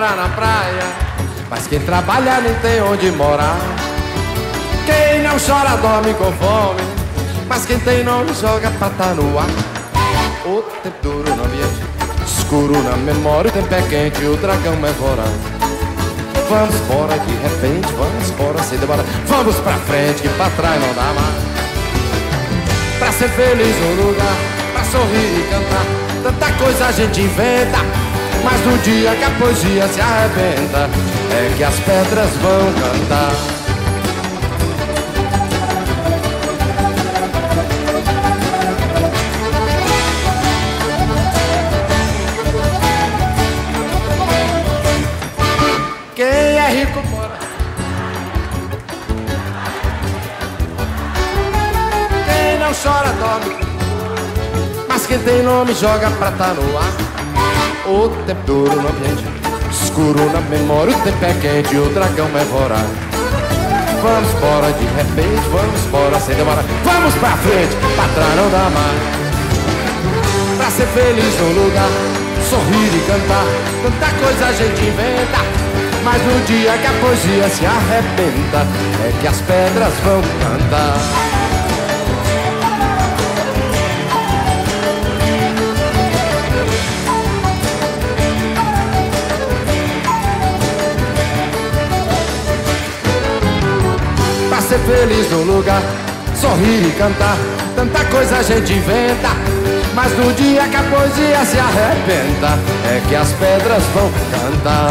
mora na praia, mas quem trabalha nem tem onde morar. Quem não chora dorme com fome, mas quem tem nome joga pra tá no ar. O tempo duro no ambiente, escuro na memória, o tempo é quente, o dragão é voraz. Vamos embora de repente, vamos embora sem demora. Vamos pra frente que pra trás não dá mais. Pra ser feliz no lugar, pra sorrir e cantar, tanta coisa a gente inventa, mas no dia que a poesia se arrebenta é que as pedras vão cantar. Quem é rico mora, quem não chora dorme, mas quem tem nome joga pra tá no ar. O tempo duro no ambiente, escuro na memória, o tempo é quente, o dragão é voraz. Vamos embora de repente, vamos embora sem demora. Vamos pra frente, pra trás não dá mais. Pra ser feliz no lugar, sorrir e cantar, tanta coisa a gente inventa, mas no dia que a poesia se arrebenta é que as pedras vão cantar. Pra ser feliz no lugar, sorrir e cantar, tanta coisa a gente inventa, mas no dia que a poesia se arrebenta é que as pedras vão cantar.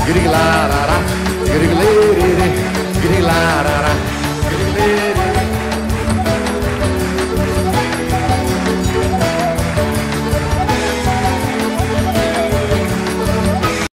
Grig-la